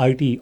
IT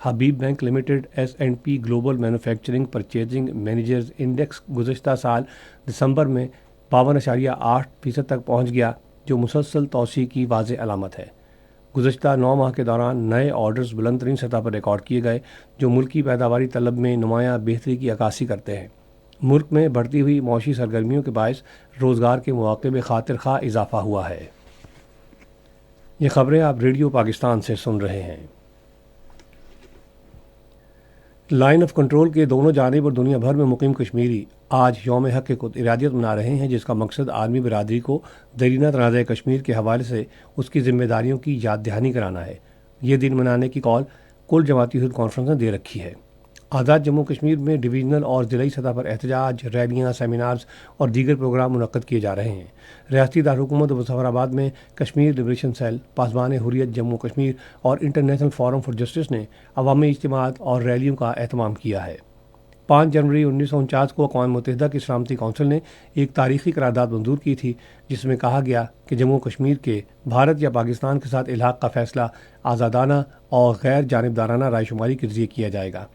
Habib bank limited S&P global manufacturing purchasing managers index گزشتہ سال دسمبر میں 52.8% تک پہنچ گیا، جو مسلسل توسیع کی واضح علامت ہے۔ گزشتہ 9 ماہ کے دوران نئے آرڈرز بلند ترین سطح پر ریکارڈ کیے گئے، جو ملکی پیداواری طلب میں نمایاں بہتری کی عکاسی کرتے ہیں۔ ملک میں بڑھتی ہوئی معاشی سرگرمیوں کے باعث روزگار کے مواقع میں خاطر خواہ اضافہ ہوا ہے۔ یہ خبریں آپ ریڈیو پاکستان سے سن رہے ہیں۔ لائن آف کنٹرول کے دونوں جانب اور دنیا بھر میں مقیم کشمیری آج یوم حق خود ارادیت منا رہے ہیں، جس کا مقصد عالمی برادری کو دیرینہ تنازع کشمیر کے حوالے سے اس کی ذمہ داریوں کی یاد دہانی کرانا ہے۔ یہ دن منانے کی کال کل جماعتی عہد کانفرنس نے دے رکھی ہے۔ آزاد جموں کشمیر میں ڈویژنل اور ضلعی سطح پر احتجاج، ریلیاں، سیمینارز اور دیگر پروگرام منعقد کیے جا رہے ہیں۔ ریاستی دارالحکومت مظفر آباد میں کشمیر لبریشن سیل، پاسبان حریت جموں کشمیر اور انٹرنیشنل فورم فار جسٹس نے عوامی اجتماعات اور ریلیوں کا اہتمام کیا ہے۔ 5 جنوری 1949 کو اقوام متحدہ کی سلامتی کونسل نے ایک تاریخی قرارداد منظور کی تھی، جس میں کہا گیا کہ جموں کشمیر کے بھارت یا پاکستان کے ساتھ الحاق کا فیصلہ آزادانہ اور غیر جانبدارانہ رائے شماری کے ذریعے کیا جائے گا۔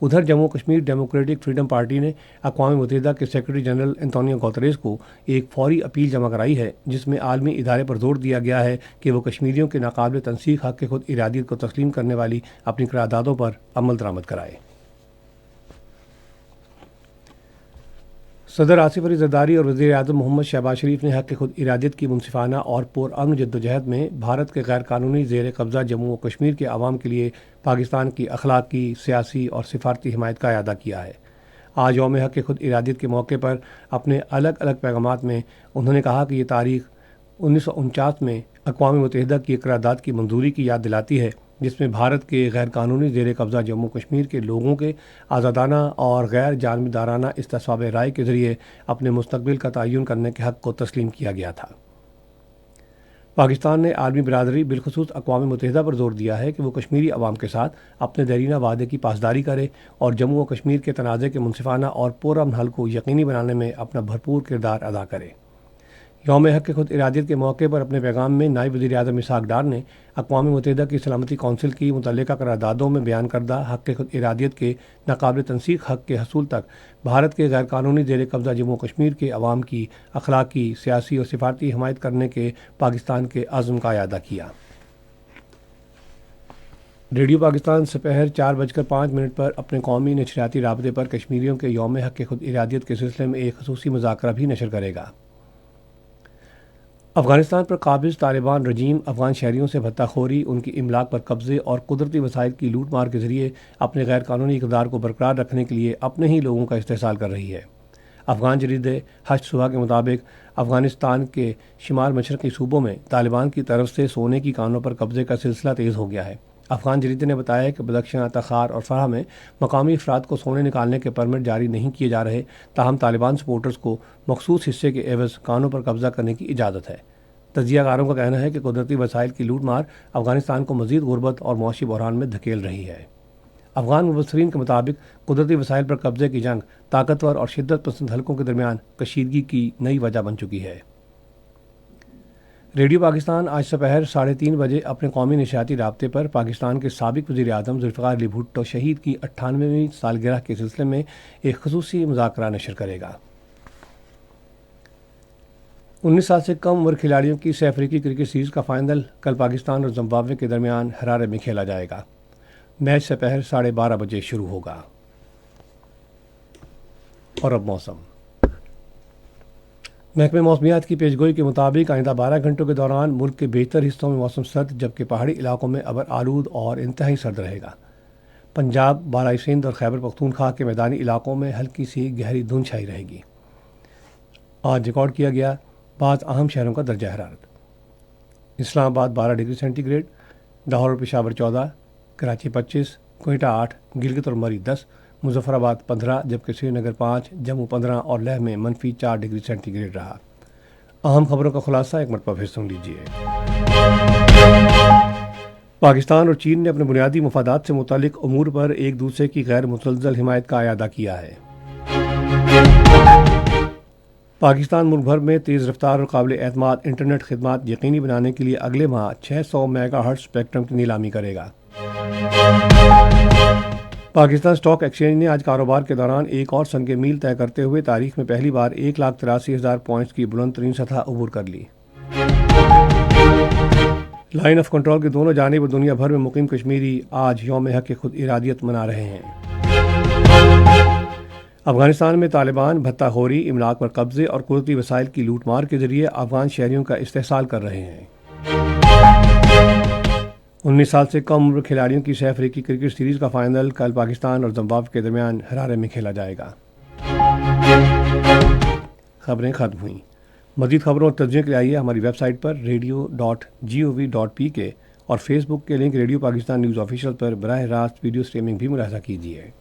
ادھر Jammu Kashmir democratic freedom party نے اقوام متحدہ کے سیکرٹری جنرل انتونیو گوتریز کو ایک فوری اپیل جمع کرائی ہے، جس میں عالمی ادارے پر زور دیا گیا ہے کہ وہ کشمیریوں کے ناقابل تنسیق حق خود ارادیت کو تسلیم کرنے والی اپنی قراردادوں پر عمل درآمد کرائے۔ صدر آصف علی زرداری اور وزیر اعظم محمد شہباز شریف نے حق خود ارادیت کی منصفانہ اور پرامن جدوجہد میں بھارت کے غیر قانونی زیر قبضہ جموں و کشمیر کے عوام کے لیے پاکستان کی اخلاقی، سیاسی اور سفارتی حمایت کا اعادہ کیا ہے۔ آج یوم حق خود ارادیت کے موقع پر اپنے الگ الگ پیغامات میں انہوں نے کہا کہ یہ تاریخ 1949 میں اقوام متحدہ کی ایک قرارداد کی منظوری کی یاد دلاتی ہے، جس میں بھارت کے غیر قانونی زیر قبضہ جموں کشمیر کے لوگوں کے آزادانہ اور غیر جانبدارانہ استصواب رائے کے ذریعے اپنے مستقبل کا تعین کرنے کے حق کو تسلیم کیا گیا تھا۔ پاکستان نے عالمی برادری بالخصوص اقوام متحدہ پر زور دیا ہے کہ وہ کشمیری عوام کے ساتھ اپنے دیرینہ وعدے کی پاسداری کرے اور جموں و کشمیر کے تنازع کے منصفانہ اور پرامن حل کو یقینی بنانے میں اپنا بھرپور کردار ادا کرے۔ یوم حق خود ارادیت کے موقع پر اپنے پیغام میں نائب وزیر اعظم اسحاق ڈار نے اقوام متحدہ کی سلامتی کونسل کی متعلقہ قراردادوں میں بیان کردہ حق خود ارادیت کے ناقابل تنسیق حق کے حصول تک بھارت کے غیر قانونی زیر قبضہ جموں کشمیر کے عوام کی اخلاقی، سیاسی اور سفارتی حمایت کرنے کے پاکستان کے عزم کا اعادہ کیا۔ ریڈیو پاکستان سپہر 4:05 پر اپنے قومی نشریاتی رابطے پر کشمیریوں کے یوم حق خود ارادیت کے سلسلے میں ایک خصوصی مذاکرہ بھی نشر کرے گا۔ افغانستان پر قابض طالبان رجیم افغان شہریوں سے بھتہ خوری، ان کی املاک پر قبضے اور قدرتی وسائل کی لوٹ مار کے ذریعے اپنے غیر قانونی اقدار کو برقرار رکھنے کے لیے اپنے ہی لوگوں کا استحصال کر رہی ہے۔ افغان جریدے ہشت صبح کے مطابق افغانستان کے شمال مشرقی صوبوں میں طالبان کی طرف سے سونے کی کانوں پر قبضے کا سلسلہ تیز ہو گیا ہے۔ افغان جریدے نے بتایا کہ بدخشاں، تخار اور فرح میں مقامی افراد کو سونے نکالنے کے پرمٹ جاری نہیں کیے جا رہے، تاہم طالبان سپورٹرز کو مخصوص حصے کے عوض کانوں پر قبضہ کرنے کی اجازت ہے۔ تجزیہ کاروں کا کہنا ہے کہ قدرتی وسائل کی لوٹ مار افغانستان کو مزید غربت اور معاشی بحران میں دھکیل رہی ہے۔ افغان مبصرین کے مطابق قدرتی وسائل پر قبضے کی جنگ طاقتور اور شدت پسند حلقوں کے درمیان کشیدگی کی نئی وجہ بن چکی ہے۔ ریڈیو پاکستان آج سپہر 3:30 بجے اپنے قومی نشریاتی رابطے پر پاکستان کے سابق وزیر اعظم ذوالفقار علی بھٹو شہید کی 98ویں سالگرہ کے سلسلے میں ایک خصوصی مذاکرہ نشر کرے گا۔ 19 سال سے کم عمر کھلاڑیوں کی سہ افریقی کرکٹ سیریز کا فائنل کل پاکستان اور زمبابوے کے درمیان ہرارے میں کھیلا جائے گا۔ میچ سپہر 12:30 بجے شروع ہوگا۔ اور اب موسم۔ محکمہ موسمیات کی پیشگوئی کے مطابق آئندہ 12 گھنٹوں کے دوران ملک کے بیشتر حصوں میں موسم سرد، جبکہ پہاڑی علاقوں میں ابر آلود اور انتہائی سرد رہے گا۔ پنجاب، بالائی سندھ اور خیبر پختونخوا کے میدانی علاقوں میں ہلکی سی گہری دھند چھائی رہے گی۔ آج ریکارڈ کیا گیا بعض اہم شہروں کا درجہ حرارت: اسلام آباد 12 ڈگری سینٹی گریڈ، لاہور اور پشاور 14، کراچی 25، کوئٹہ 8، گلگت اور مری 10، مظفر آباد 15، جبکہ سری نگر 5، جموں 15 اور لیہ میں -4 ڈگری سینٹی گریڈ رہا۔ اہم خبروں کا خلاصہ ایک مرتبہ پھر سن لیجیے۔ پاکستان اور چین نے اپنے بنیادی مفادات سے متعلق امور پر ایک دوسرے کی غیر متزلزل حمایت کا اعادہ کیا ہے۔ پاکستان ملک بھر میں تیز رفتار اور قابل اعتماد انٹرنیٹ خدمات یقینی بنانے کے لیے اگلے ماہ 600 میگا ہرٹز اسپیکٹرم کی نیلامی کرے گا۔ پاکستان اسٹاک ایکسچینج نے آج کاروبار کے دوران ایک اور سنگ میل طے کرتے ہوئے تاریخ میں پہلی بار 1,83,000 پوائنٹس کی بلند ترین سطح عبور کر لی۔ لائن آف کنٹرول کی دونوں جانب اور دنیا بھر میں مقیم کشمیری آج یوم حق خود ارادیت منا رہے ہیں۔ افغانستان میں طالبان بھتہ خوری، املاک پر قبضے اور قدرتی وسائل کی لوٹ مار کے ذریعے افغان شہریوں کا استحصال کر رہے ہیں۔ 19 سال سے کم عمر کھلاڑیوں کی 6 افریقی کرکٹ سیریز کا فائنل کل پاکستان اور زمبابوے کے درمیان ہرارے میں کھیلا جائے گا۔ خبریں ختم ہوئیں۔ مزید خبروں اور تجزیے کے لیے آئیے ہماری ویب سائٹ پر radio.gov.pk اور فیس بک کے link radio Pakistan news official پر براہ راست ویڈیو سٹریمنگ بھی ملاحظہ کیجیے۔